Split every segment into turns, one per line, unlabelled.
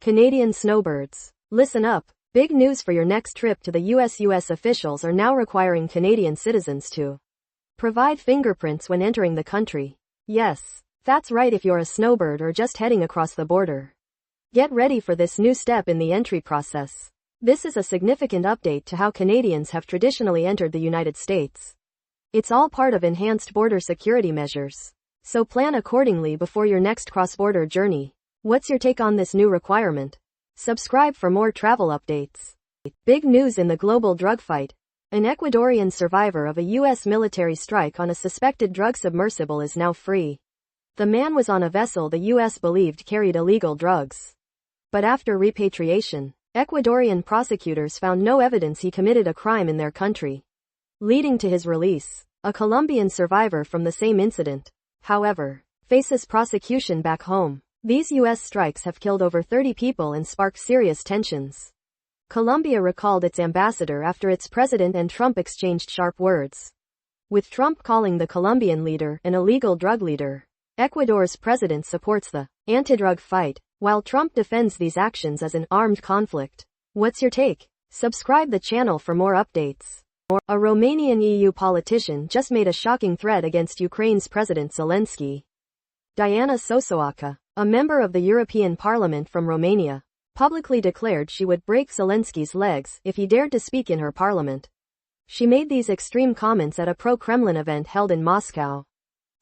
Canadian snowbirds. Listen up. Big news for your next trip to the US. US officials are now requiring Canadian citizens to provide fingerprints when entering the country. Yes, that's right if you're a snowbird or just heading across the border. Get ready for this new step in the entry process. This is a significant update to how Canadians have traditionally entered the United States. It's all part of enhanced border security measures. So plan accordingly before your next cross-border journey. What's your take on this new requirement? Subscribe for more travel updates. Big news in the global drug fight. An Ecuadorian survivor of a U.S. military strike on a suspected drug submersible is now free. The man was on a vessel the U.S. believed carried illegal drugs. But after repatriation, Ecuadorian prosecutors found no evidence he committed a crime in their country, leading to his release. A Colombian survivor from the same incident, however, faces prosecution back home. These U.S. strikes have killed over 30 people and sparked serious tensions. Colombia recalled its ambassador after its president and Trump exchanged sharp words, with Trump calling the Colombian leader an illegal drug leader. Ecuador's president supports the anti-drug fight, while Trump defends these actions as an armed conflict. What's your take? Subscribe the channel for more updates. A Romanian EU politician just made a shocking threat against Ukraine's President Zelensky. Diana Sosoaca, a member of the European Parliament from Romania, publicly declared she would break Zelensky's legs if he dared to speak in her parliament. She made these extreme comments at a pro-Kremlin event held in Moscow.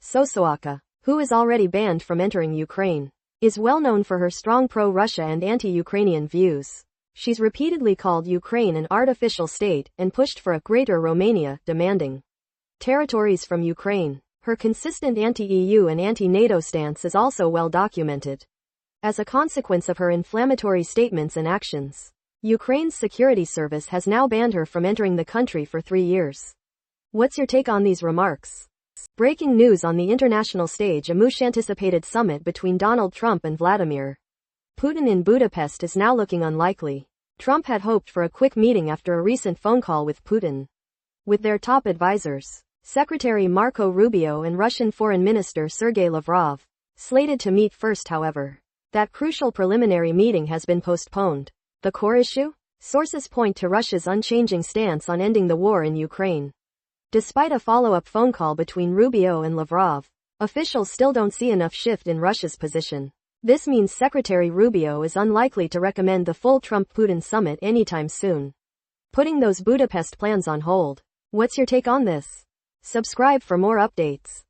Sosoaca, who is already banned from entering Ukraine, is well known for her strong pro-Russia and anti-Ukrainian views. She's repeatedly called Ukraine an artificial state and pushed for a greater Romania, demanding territories from Ukraine. Her consistent anti-EU and anti-NATO stance is also well documented. As a consequence of her inflammatory statements and actions, Ukraine's security service has now banned her from entering the country for 3 years. What's your take on these remarks? Breaking news on the international stage: a much-anticipated summit between Donald Trump and Vladimir Putin in Budapest is now looking unlikely. Trump had hoped for a quick meeting after a recent phone call with Putin, with their top advisors, Secretary Marco Rubio and Russian Foreign Minister Sergei Lavrov, slated to meet first. However, that crucial preliminary meeting has been postponed. The core issue? Sources point to Russia's unchanging stance on ending the war in Ukraine. Despite a follow-up phone call between Rubio and Lavrov, officials still don't see enough shift in Russia's position. This means Secretary Rubio is unlikely to recommend the full Trump-Putin summit anytime soon, putting those Budapest plans on hold. What's your take on this? Subscribe for more updates.